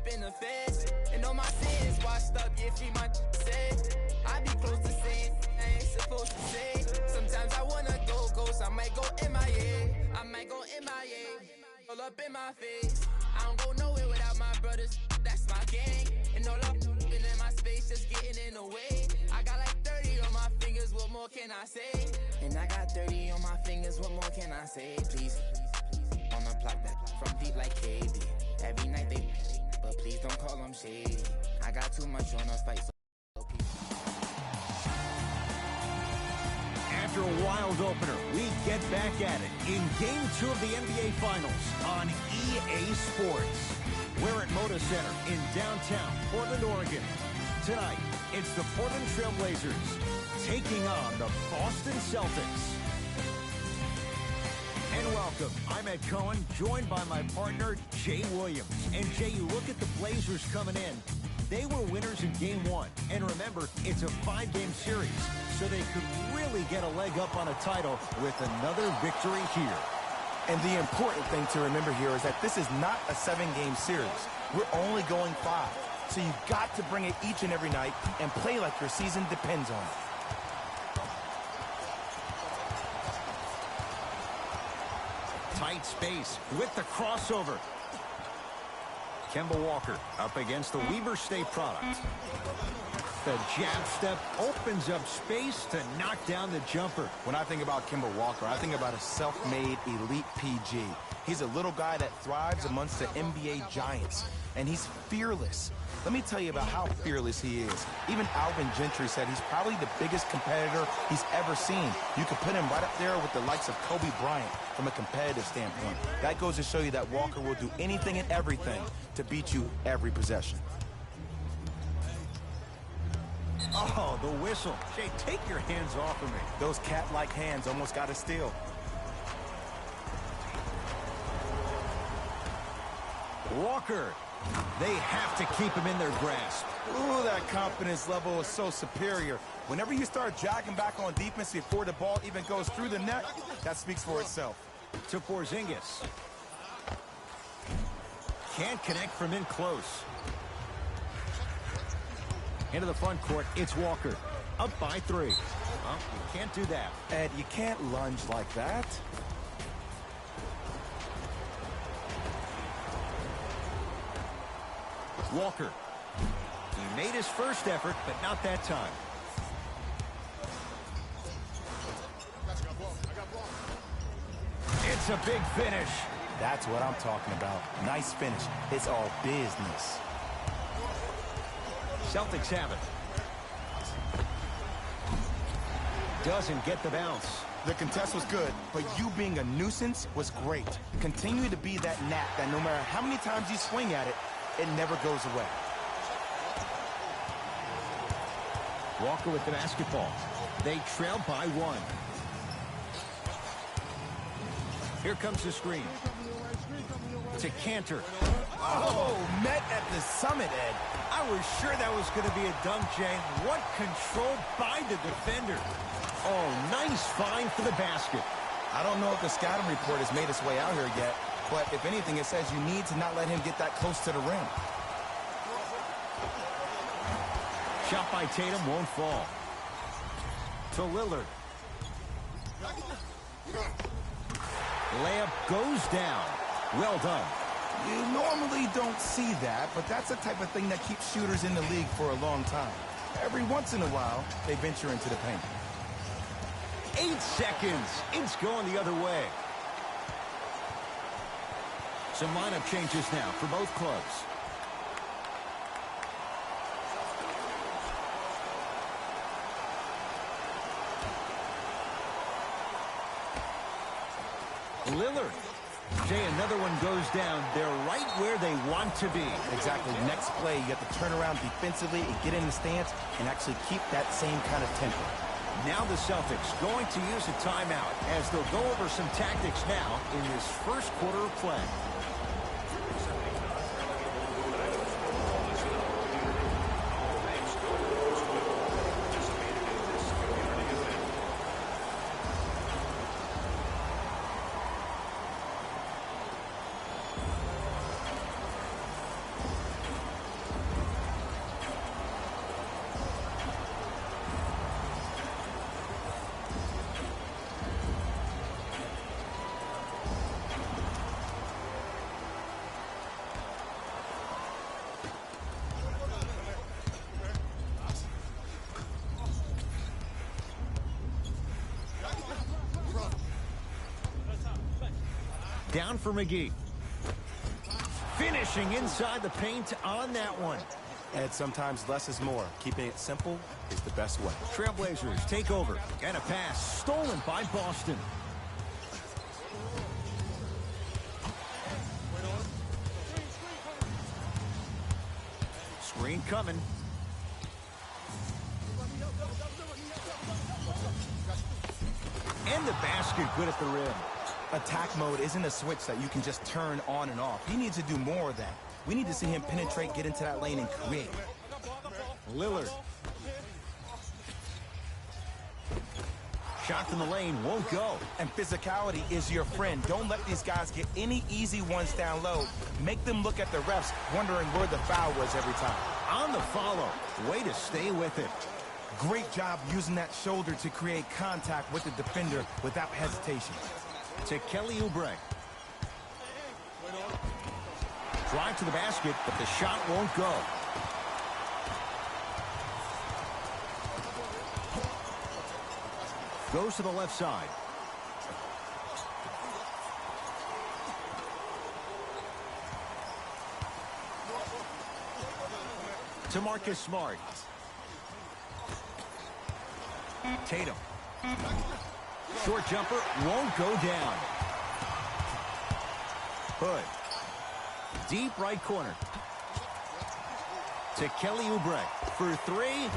up in the fence. And all my sins washed up, yeah, free my said. I be close to saying I ain't supposed to say. Sometimes I wanna go ghost, I might go MIA. I might go MIA, all up in my face. I don't go nowhere without my brothers, that's my gang. And all up in my space, just getting in the way. I got like 30 on my fingers, what more can I say? And I got 30 on my fingers, what more can I say? Please, on the block that from deep like KB. Every night they, but please don't call them shady. I got too much on the fight, so after a wild opener, we get back at it in Game 2 of the NBA Finals on EA Sports. We're at Moda Center in downtown Portland, Oregon. Tonight, it's the Portland Trail Blazers taking on the Boston Celtics. And welcome, I'm Ed Cohen, joined by my partner, Jay Williams. And Jay, you look at the Blazers coming in. They were winners in Game 1. And remember, it's a 5-game series, so they could really get a leg up on a title with another victory here. And the important thing to remember here is that this is not a 7-game series. We're only going 5. So you've got to bring it each and every night and play like your season depends on it. Tight space with the crossover. Kemba Walker up against the Weber State product. The jab step opens up space to knock down the jumper. When I think about Kemba Walker, I think about a self-made elite PG. He's a little guy that thrives amongst the NBA giants, and he's fearless. Let me tell you about how fearless he is. Even Alvin Gentry said he's probably the biggest competitor he's ever seen. You could put him right up there with the likes of Kobe Bryant from a competitive standpoint. That goes to show you that Walker will do anything and everything to beat you every possession. Oh, the whistle. Jay, take your hands off of me. Those cat-like hands almost got a steal. Walker. They have to keep him in their grasp. Ooh, that confidence level is so superior. Whenever you start jogging back on defense before the ball even goes through the net, that speaks for itself. To Porzingis. Can't connect from in close. Into the front court, it's Walker. Up by 3. Well, you can't do that. Ed, you can't lunge like that. Walker. He made his first effort, but not that time. It's a big finish. That's what I'm talking about. Nice finish. It's all business. Celtics have it. Doesn't get the bounce. The contest was good, but you being a nuisance was great. Continue to be that gnat that no matter how many times you swing at it, it never goes away. Walker with the basketball. They trail by 1. Here comes the screen. To Cantor. Oh, met at the summit, Ed. I was sure that was going to be a dunk, Jay. What control by the defender. Oh, nice find for the basket. I don't know if the scouting report has made its way out here yet, but if anything, it says you need to not let him get that close to the rim. Shot by Tatum won't fall. To Lillard. Layup goes down. Well done. You normally don't see that, but that's the type of thing that keeps shooters in the league for a long time. Every once in a while, they venture into the paint. 8 seconds. It's going the other way. Some lineup changes now for both clubs. Lillard. Jay, another one goes down. They're right where they want to be. Exactly. Next play, you have to turn around defensively and get in the stance and actually keep that same kind of tempo. Now the Celtics going to use a timeout as they'll go over some tactics now in this first quarter of play. Down for McGee. Finishing inside the paint on that one. And sometimes less is more. Keeping it simple is the best way. Trailblazers take over. And a pass stolen by Boston. Screen coming. And the basket good at the rim. Attack mode isn't a switch that you can just turn on and off. He needs to do more of that. We need to see him penetrate, get into that lane, and create. Lillard. Shot from the lane won't go. And physicality is your friend. Don't let these guys get any easy ones down low. Make them look at the refs, wondering where the foul was every time. On the follow. Way to stay with it. Great job using that shoulder to create contact with the defender without hesitation. To Kelly Oubre. Drive to the basket, but the shot won't go. Goes to the left side. To Marcus Smart. Tatum. Short jumper won't go down. Hood. Deep right corner. To Kelly Oubre for three.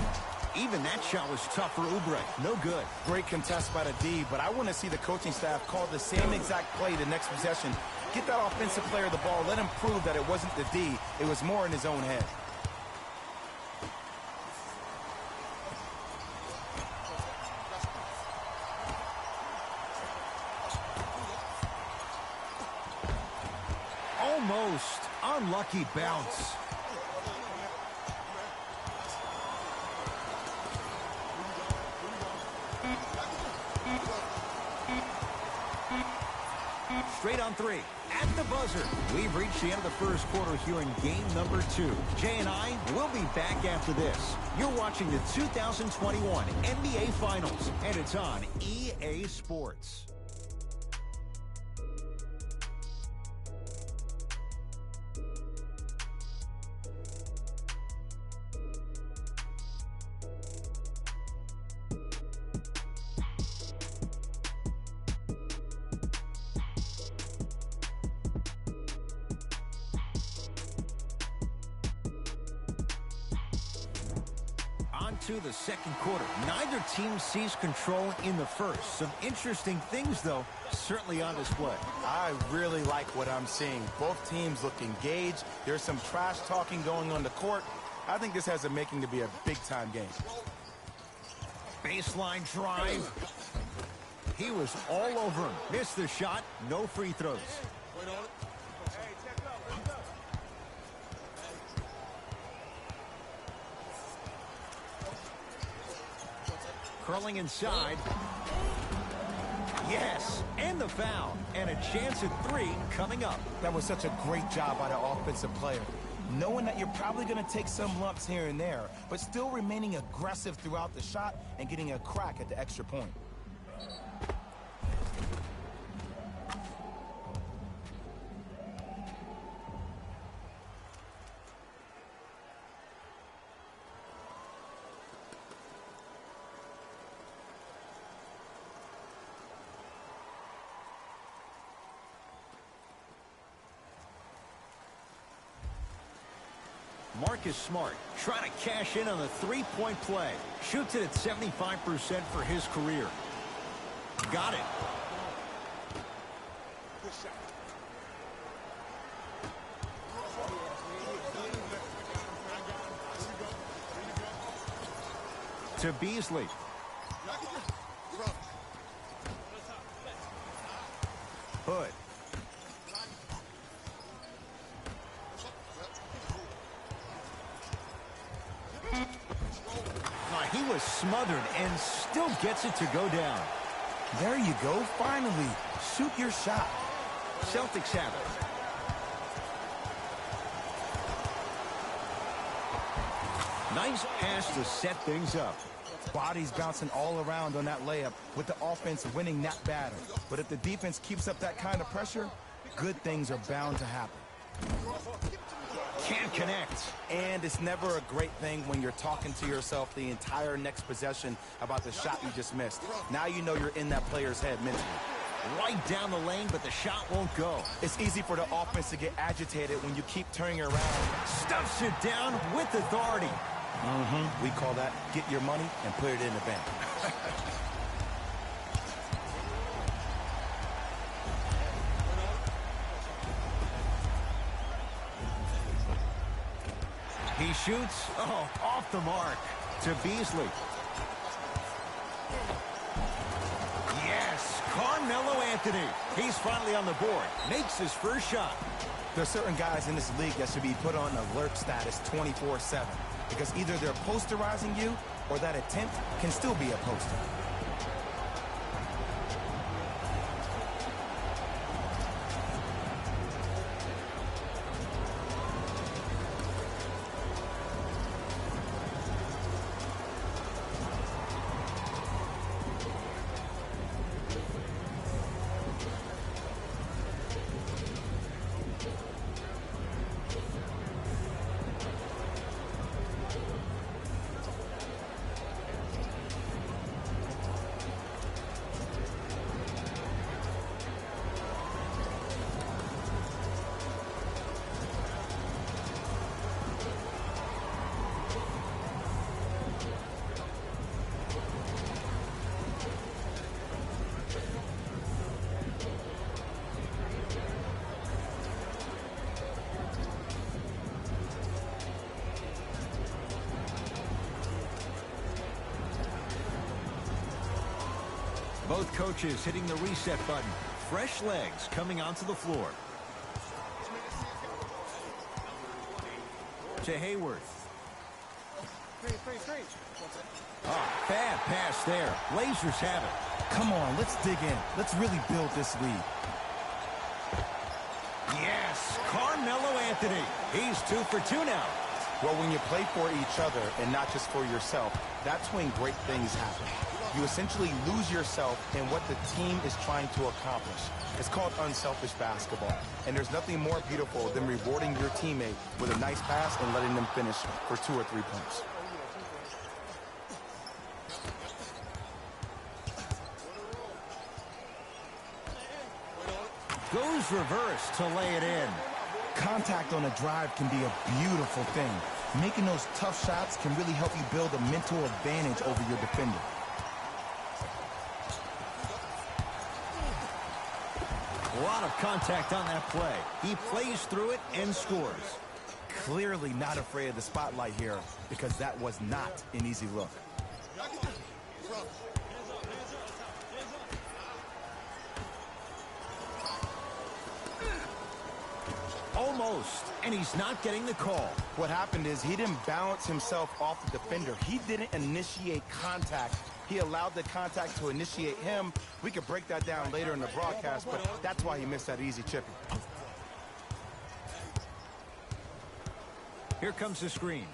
Even that shot was tough for Oubre. No good. Great contest by the D, but I want to see the coaching staff call the same exact play the next possession. Get that offensive player the ball. Let him prove that it wasn't the D. It was more in his own head. Almost. Unlucky bounce. Straight on three. At the buzzer. We've reached the end of the first quarter here in game number 2. Jay and I will be back after this. You're watching the 2021 NBA Finals, and it's on EA Sports. To the second quarter. Neither team sees control in the first. Some interesting things, though, certainly on display. I really like what I'm seeing. Both teams look engaged. There's some trash talking going on the court. I think this has a making to be a big-time game. Baseline drive. He was all over him. Missed the shot. No free throws. Curling inside. Yes, and the foul. And a chance at 3 coming up. That was such a great job by the offensive player. Knowing that you're probably going to take some lumps here and there, but still remaining aggressive throughout the shot and getting a crack at the extra point. Marcus Smart trying to cash in on the three-point play. Shoots it at 75% for his career. Got it. To Beasley. Hood. He was smothered and still gets it to go down. There you go. Finally, shoot your shot. Celtics have it. Nice pass to set things up. Bodies bouncing all around on that layup with the offense winning that battle. But if the defense keeps up that kind of pressure, good things are bound to happen. Can't connect. And it's never a great thing when you're talking to yourself the entire next possession about the shot you just missed. Now you know you're in that player's head mentally. Right down the lane, but the shot won't go. It's easy for the offense to get agitated when you keep turning around. Stuffs it down with authority. We call that get your money and put it in the bank. He shoots, off the mark to Beasley. Yes, Carmelo Anthony. He's finally on the board, makes his first shot. There's certain guys in this league that should be put on alert status 24/7 because either they're posterizing you or that attempt can still be a poster. Both coaches hitting the reset button. Fresh legs coming onto the floor. To Hayward. Bad pass there. Blazers have it. Come on, let's dig in. Let's really build this lead. Yes, Carmelo Anthony. He's 2 for 2 now. Well, when you play for each other and not just for yourself, that's when great things happen. You essentially lose yourself in what the team is trying to accomplish. It's called unselfish basketball. And there's nothing more beautiful than rewarding your teammate with a nice pass and letting them finish for 2 or 3 points. Goes reverse to lay it in. Contact on a drive can be a beautiful thing. Making those tough shots can really help you build a mental advantage over your defender. A lot of contact on that play. He plays through it and scores. Clearly not afraid of the spotlight here because that was not an easy look. Almost, and he's not getting the call. What happened is he didn't balance himself off the defender. He didn't initiate contact. He allowed the contact to initiate him. We could break that down later in the broadcast, but that's why he missed that easy chipping. Here comes the screen.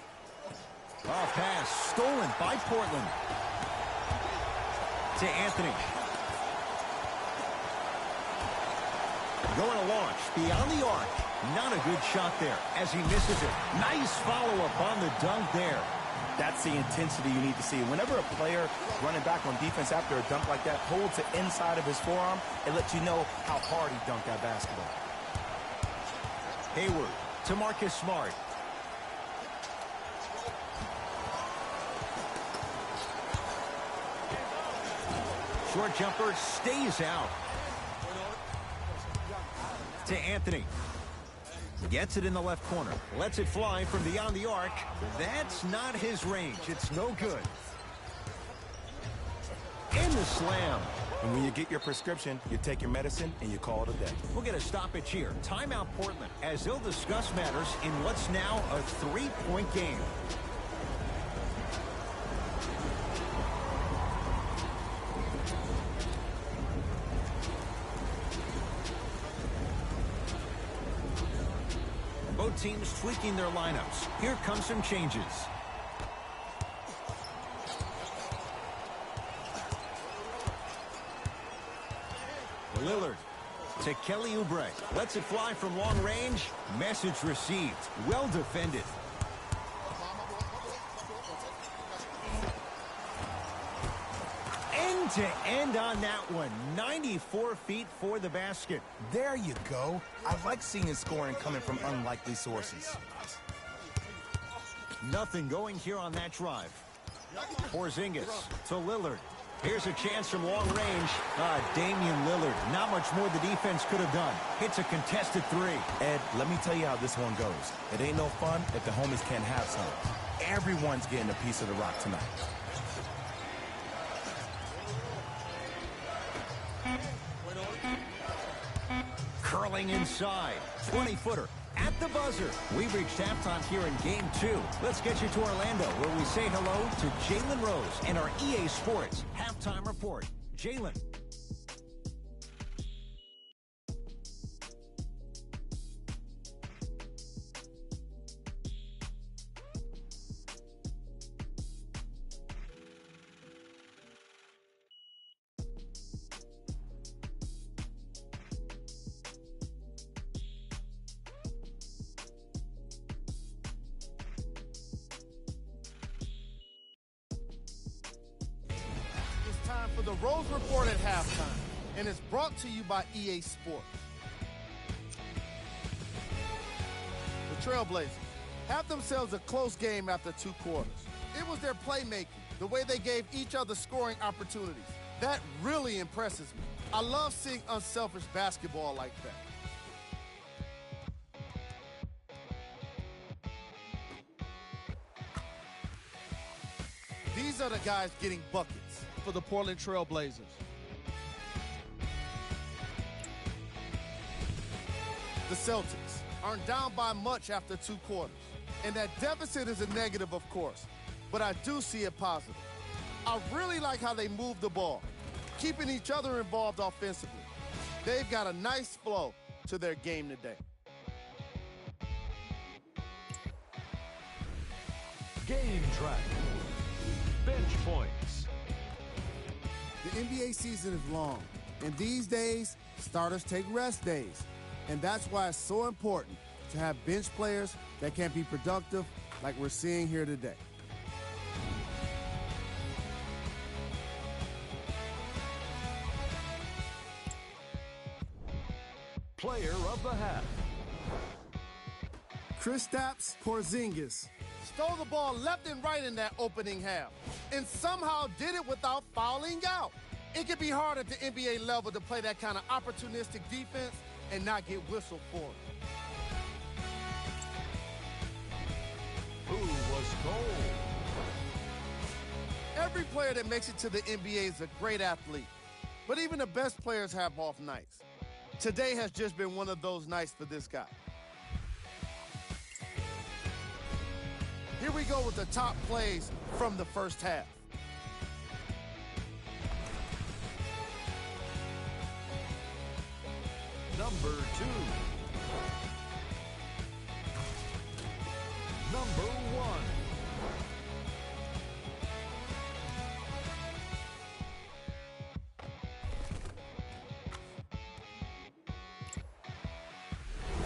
Pass stolen by Portland. To Anthony. Going to launch beyond the arc. Not a good shot there as he misses it. Nice follow-up on the dunk there. That's the intensity you need to see. Whenever a player running back on defense after a dunk like that holds the inside of his forearm, it lets you know how hard he dunked that basketball. Hayward to Marcus Smart. Short jumper stays out. To Anthony. Gets it in the left corner. Lets it fly from beyond the arc. That's not his range. It's no good. In the slam. And when you get your prescription, you take your medicine and you call it a day. We'll get a stoppage here. Timeout Portland as they'll discuss matters in what's now a 3-point game. Both teams tweaking their lineups. Here come some changes. Lillard To Kelly Oubre. Lets it fly from long range. Message received. Well defended. End to end on that one. 94 feet for the basket. There you go. I like seeing scoring coming from unlikely sources. Nothing going here on that drive. Porzingis to Lillard. Here's a chance from long range. Damian Lillard. Not much more the defense could have done. Hits a contested three. Ed, let me tell you how this one goes. It ain't no fun if the homies can't have some. Everyone's getting a piece of the rock tonight. Curling inside. 20-footer. At the buzzer. We've reached halftime here in Game 2. Let's get you to Orlando, where we say hello to Jalen Rose and our EA Sports Halftime Report. Jalen. Time for the Rose Report at halftime, and it's brought to you by EA Sports. The Trailblazers have themselves a close game after 2 quarters. It was their playmaking, the way they gave each other scoring opportunities. That really impresses me. I love seeing unselfish basketball like that. These are the guys getting buckets for the Portland Trail Blazers. The Celtics aren't down by much after 2 quarters. And that deficit is a negative, of course, but I do see it positive. I really like how they move the ball, keeping each other involved offensively. They've got a nice flow to their game today. Game track. Bench points. The NBA season is long, and these days, starters take rest days. And that's why it's so important to have bench players that can be productive like we're seeing here today. Player of the half. Kristaps Porzingis stole the ball left and right in that opening half and somehow did it without fouling out. It can be hard at the NBA level to play that kind of opportunistic defense and not get whistled for it. Who was cold? Every player that makes it to the NBA is a great athlete, but even the best players have off nights. Today has just been one of those nights for this guy. Here we go with the top plays from the first half. Number 2. Number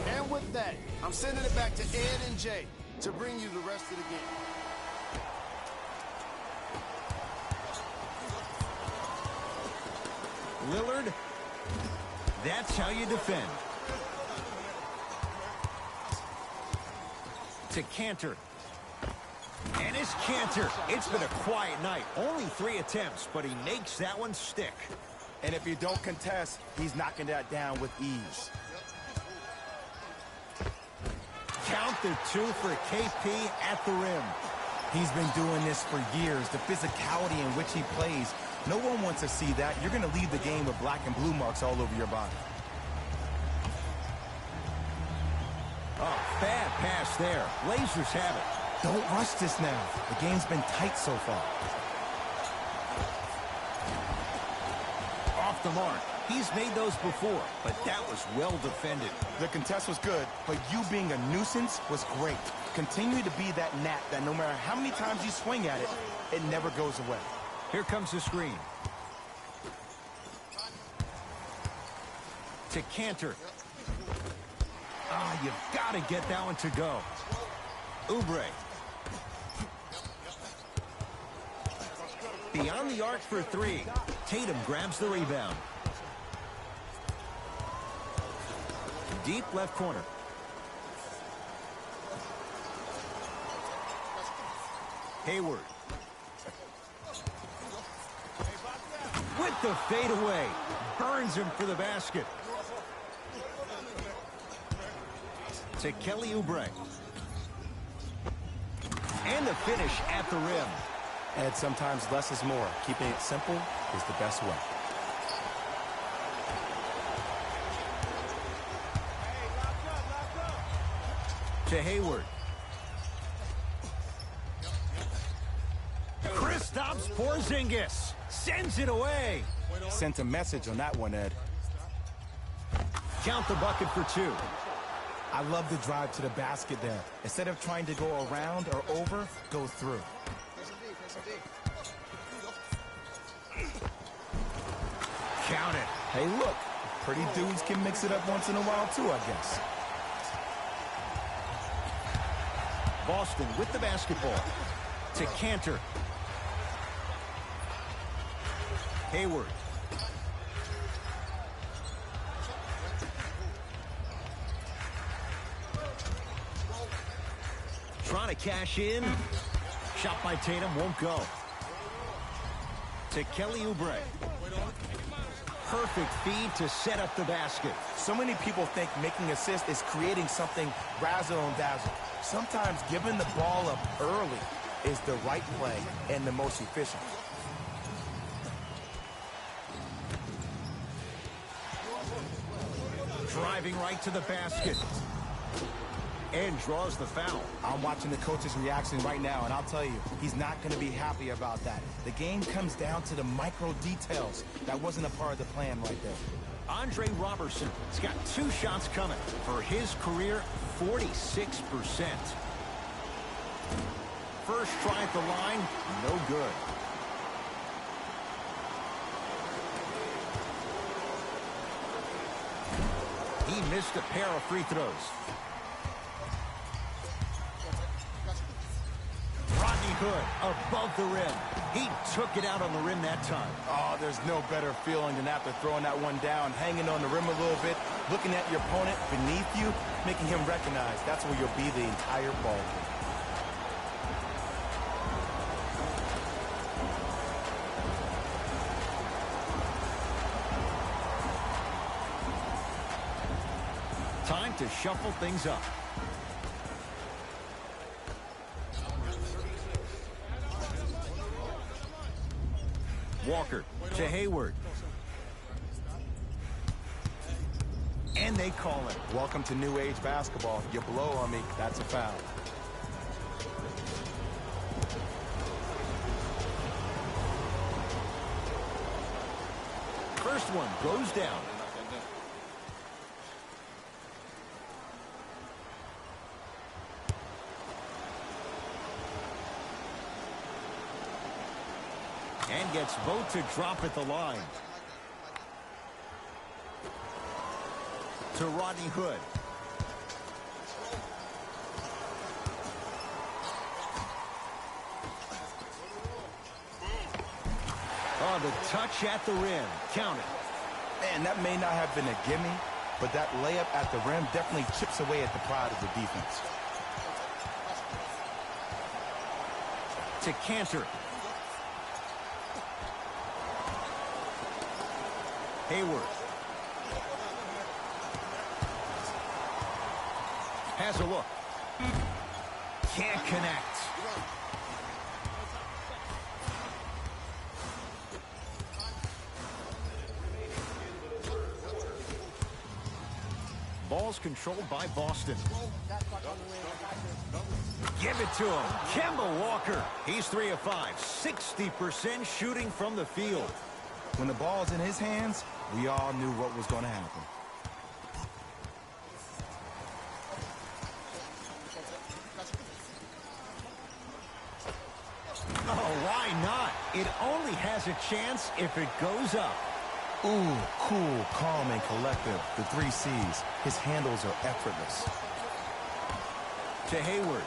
1. And with that, I'm sending it back to Ed and Jay to bring you the rest of the game. Lillard. That's how you defend. To Cantor. And it's Cantor. It's been a quiet night. Only 3 attempts, but he makes that one stick. And if you don't contest, he's knocking that down with ease. Count the 2 for KP at the rim. He's been doing this for years. The physicality in which he plays. No one wants to see that. You're going to leave the game with black and blue marks all over your body. Oh, bad pass there. Blazers have it. Don't rush this now. The game's been tight so far. Off the mark. He's made those before, but that was well defended. The contest was good, but you being a nuisance was great. Continue to be that gnat that no matter how many times you swing at it, it never goes away. Here comes the screen. To Cantor. Ah, you've got to get that one to go. Oubre. Beyond the arc for three. Tatum grabs the rebound. Deep left corner. Hayward. With the fadeaway. Burns him for the basket. To Kelly Oubre. And the finish at the rim. And sometimes less is more. Keeping it simple is the best way. To Hayward. Kristaps Porzingis sends it away. Sent a message on that one, Ed. Count the bucket for two. I love the drive to the basket there. Instead of trying to go around or over, go through. Count it. Hey, look. Pretty dudes can mix it up once in a while, too, I guess. Boston with the basketball. To Cantor. Hayward. Trying to cash in. Shot by Tatum won't go. To Kelly Oubre. Perfect feed to set up the basket. So many people think making assists is creating something razzle and dazzle. Sometimes giving the ball up early is the right play and the most efficient. Driving right to the basket. And draws the foul. I'm watching the coach's reaction right now, and I'll tell you, he's not going to be happy about that. The game comes down to the micro details. That wasn't a part of the plan right there. Andre Robertson has got 2 shots coming for his career, 46%. First try at the line, no good. He missed a pair of free throws. Hood above the rim. He took it out on the rim that time. Oh, there's no better feeling than after throwing that one down, hanging on the rim a little bit, looking at your opponent beneath you, making him recognize that's where you'll be the entire ball game. Time to shuffle things up. Walker to Hayward. And they call it. Welcome to new age basketball. You blow on me, that's a foul. First one goes down. And gets both to drop at the line. To Rodney Hood. Oh, the touch at the rim. Count it. Man, that may not have been a gimme, but that layup at the rim definitely chips away at the pride of the defense. To Cantor. Hayward. Has a look. Can't connect. Ball's controlled by Boston. Give it to him. Kemba Walker. He's 3 of 5. 60% shooting from the field. When the ball's in his hands, we all knew what was going to happen. Oh, why not? It only has a chance if it goes up. Ooh, cool, calm, and collective. The 3 C's. His handles are effortless. To Hayward.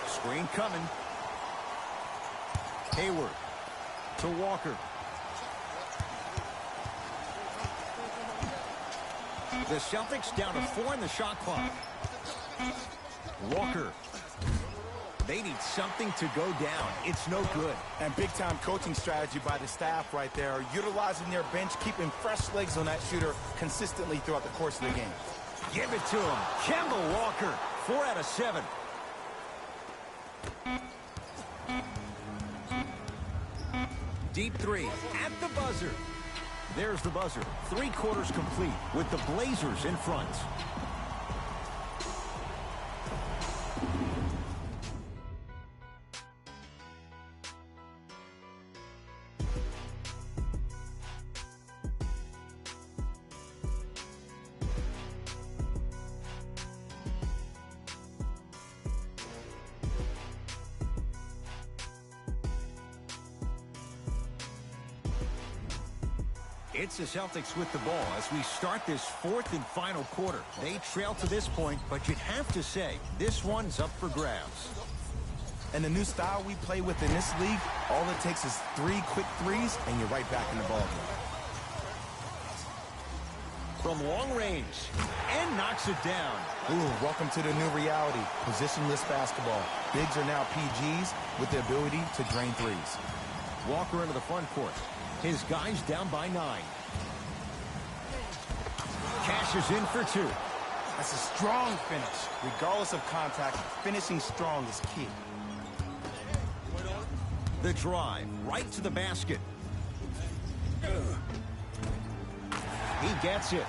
Screen coming. Hayward to Walker. The Celtics down to 4 in the shot clock. Walker. They need something to go down. It's no good. And big-time coaching strategy by the staff right there, utilizing their bench, keeping fresh legs on that shooter consistently throughout the course of the game. Give it to him. Kemba Walker, 4 out of 7. Deep 3 at the buzzer. There's the buzzer. 3 quarters complete with the Blazers in front. It's the Celtics with the ball as we start this 4th and final quarter. They trail to this point, but you'd have to say this one's up for grabs. And the new style we play with in this league, all it takes is 3 quick threes, and you're right back in the ballgame. From long range, and knocks it down. Ooh, welcome to the new reality, positionless basketball. Bigs are now PGs with the ability to drain threes. Walker into the front court. His guys down by 9. Cashes in for 2. That's a strong finish. Regardless of contact, finishing strong is key. The drive right to the basket. He gets it.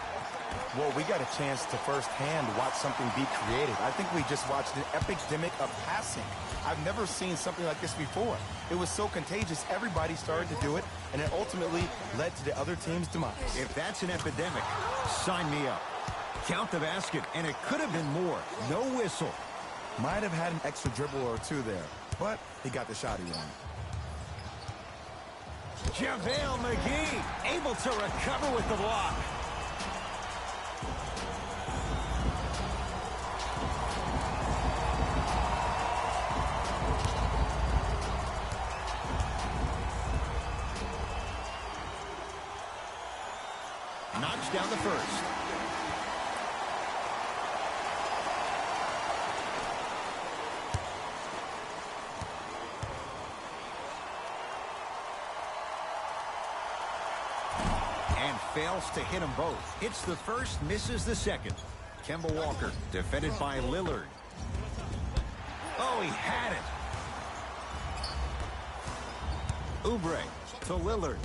Well, we got a chance to firsthand watch something be created. I think we just watched an epidemic of passing. I've never seen something like this before. It was so contagious, everybody started to do it, and it ultimately led to the other team's demise. If that's an epidemic, sign me up. Count the basket, and it could have been more. No whistle. Might have had an extra dribble or 2 there, but he got the shot he wanted. JaVale McGee able to recover with the block. Knocks down the first. And fails to hit them both. Hits the first, misses the second. Kemba Walker, defended by Lillard. Oh, he had it. Oubre to Lillard.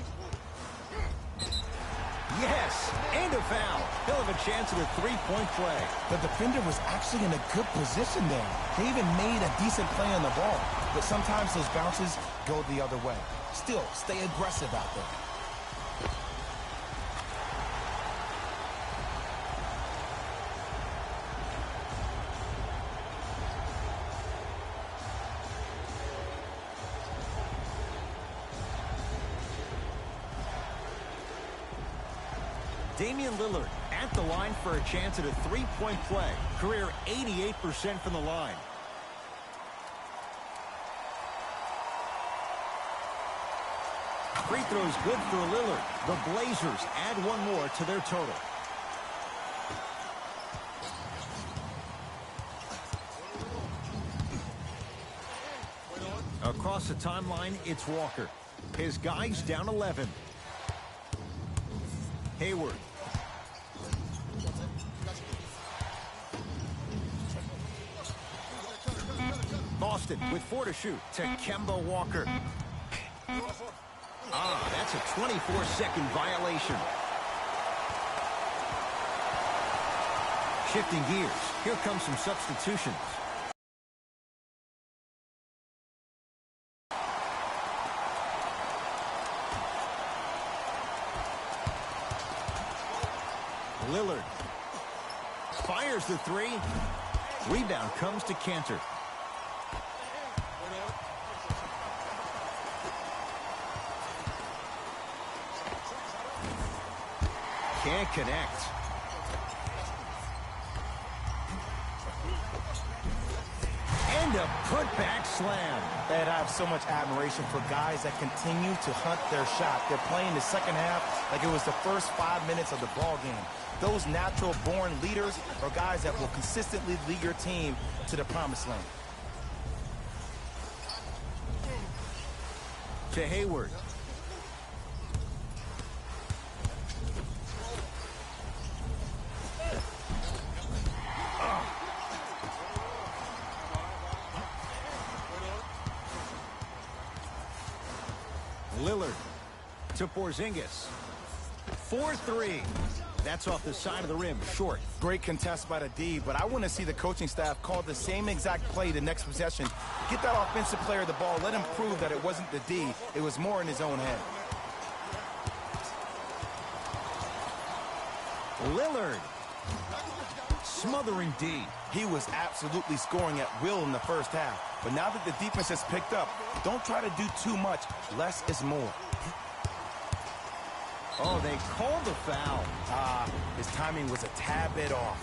Yes, and a foul. He'll have a chance at a 3-point play. The defender was actually in a good position there. They even made a decent play on the ball. But sometimes those bounces go the other way. Still, stay aggressive out there. Damian Lillard at the line for a chance at a 3-point play. Career 88% from the line. Free throws good for Lillard. The Blazers add 1 more to their total. Across the timeline, it's Walker. His guys down 11. Hayward. Boston with 4 to shoot to Kemba Walker. That's a 24-second violation. Shifting gears. Here comes some substitutions. Lillard fires the 3. Rebound comes to Cantor. Can't connect. And a putback slam. And I have so much admiration for guys that continue to hunt their shot. They're playing the second half like it was the first 5 minutes of the ball game. Those natural-born leaders are guys that will consistently lead your team to the promised land. To Hayward. Lillard to Porzingis. 4-3. That's off the side of the rim, short. Great contest by the D, but I want to see the coaching staff call the same exact play the next possession. Get that offensive player the ball. Let him prove that it wasn't the D. It was more in his own head. Lillard. Smothering D. He was absolutely scoring at will in the first half. But now that the defense has picked up, don't try to do too much. Less is more. Oh, they called the foul. His timing was a tad bit off.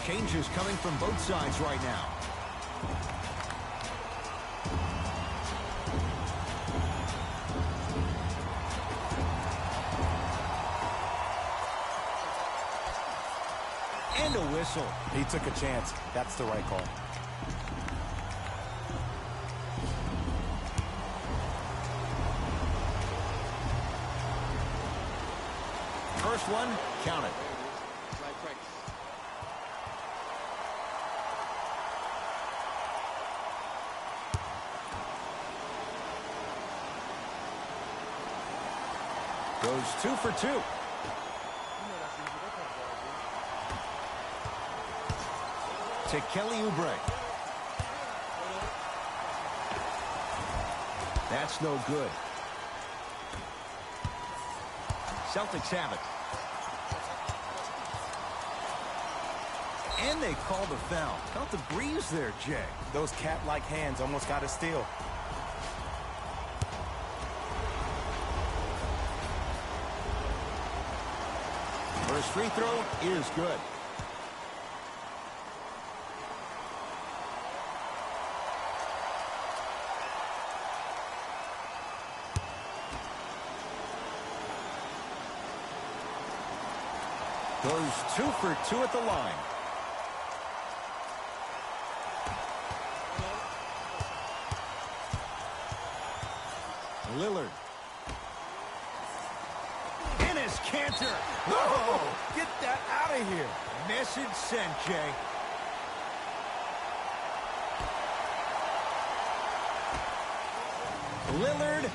Changes coming from both sides right now. And a whistle. He took a chance. That's the right call. First one, count it. Goes 2 for 2. To Kelly Oubre. That's no good. Celtics have it. And they call the foul. Felt the breeze there, Jay. Those cat-like hands almost got a steal. First free throw is good. Goes 2 for 2 at the line. Lillard. Ennis Cantor. Whoa! Get that out of here. Message sent, Jay. Lillard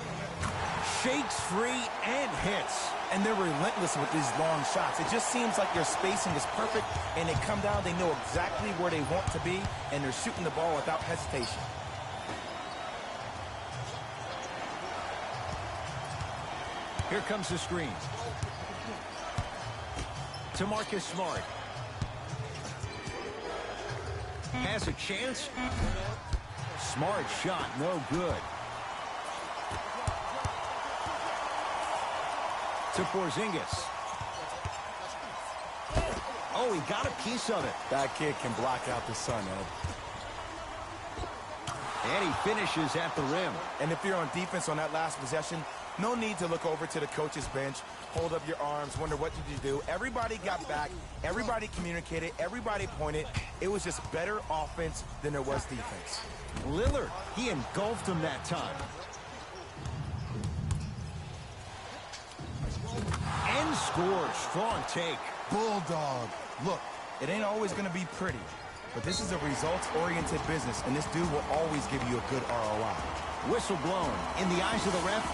shakes free and hits. And they're relentless with these long shots. It just seems like their spacing is perfect, and they come down, they know exactly where they want to be, and they're shooting the ball without hesitation. Here comes the screen. To Marcus Smart. Has a chance. Smart shot, no good. To Porzingis. Oh, he got a piece of it. That kid can block out the sun, Ed. And he finishes at the rim. And if you're on defense on that last possession, no need to look over to the coach's bench, hold up your arms, wonder what did you do. Everybody got back. Everybody communicated. Everybody pointed. It was just better offense than there was defense. Lillard, he engulfed him that time. And scores. Strong take. Bulldog. Look, it ain't always going to be pretty, but this is a results-oriented business, and this dude will always give you a good ROI. Whistle blown. In the eyes of the ref,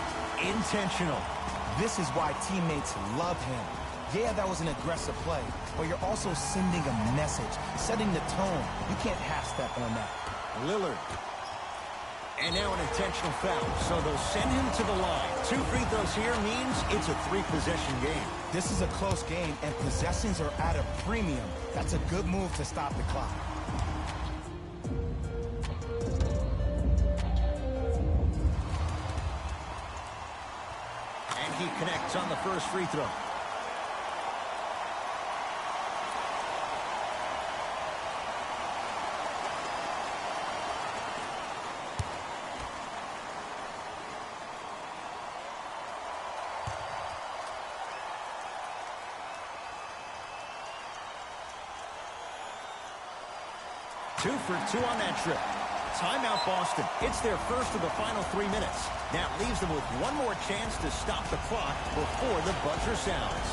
intentional. This is why teammates love him. Yeah, that was an aggressive play, but you're also sending a message, setting the tone. You can't half-step on that. Lillard. And now an intentional foul, so they'll send him to the line. 2 free throws here means it's a 3-possession game. This is a close game, and possessions are at a premium. That's a good move to stop the clock. And he connects on the first free throw. 2 for 2 on that trip. Timeout, Boston. It's their first of the final 3 minutes. That leaves them with one more chance to stop the clock before the buzzer sounds.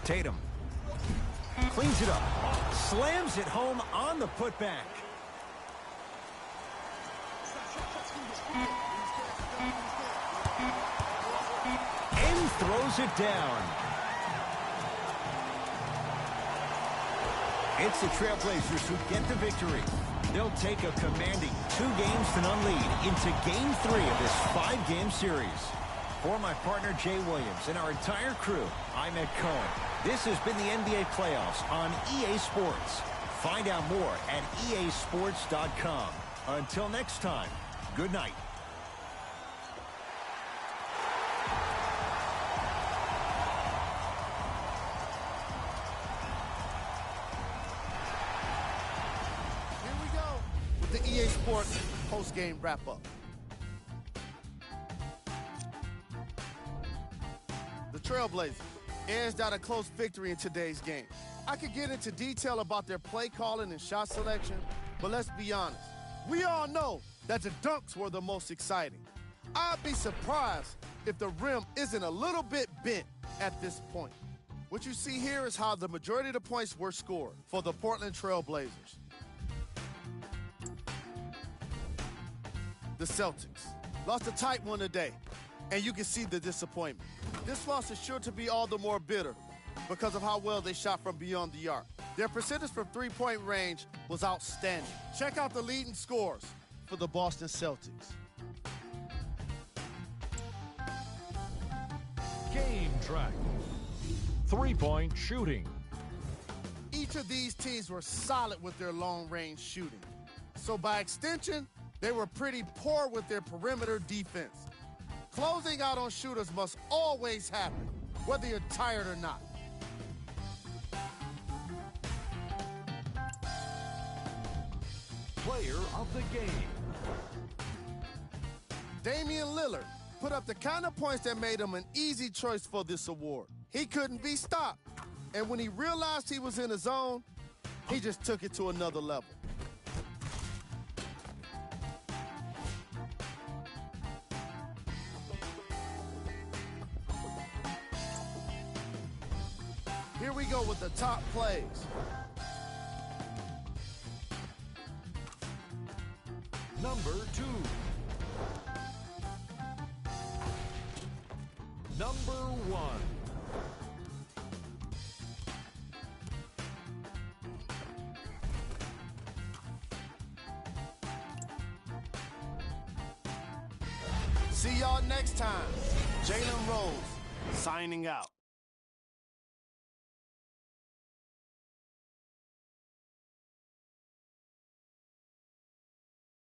Tatum cleans it up, slams it home on the putback. And throws it down. It's the Trailblazers who get the victory. They'll take a commanding 2-0 lead into Game 3 of this 5-game series. For my partner Jay Williams and our entire crew, I'm Ed Cohen. This has been the NBA playoffs on EA Sports. Find out more at easports.com. Until next time, good night. Here we go with the EA Sports post-game wrap-up. The Trailblazers edged out a close victory in today's game. I could get into detail about their play calling and shot selection, but let's be honest. We all know that the dunks were the most exciting. I'd be surprised if the rim isn't a little bit bent at this point. What you see here is how the majority of the points were scored for the Portland Trailblazers. The Celtics lost a tight one today, and you can see the disappointment. This loss is sure to be all the more bitter because of how well they shot from beyond the arc. Their percentage from three-point range was outstanding. Check out the leading scores for the Boston Celtics. Game track. 3-point shooting. Each of these teams were solid with their long-range shooting. So by extension, they were pretty poor with their perimeter defense. Closing out on shooters must always happen, whether you're tired or not. Player of the game. Damian Lillard put up the kind of points that made him an easy choice for this award. He couldn't be stopped, and when he realized he was in the zone, he just took it to another level. Here we go with the top plays. Number 2. Number 1. See y'all next time. Jalen Rose signing out.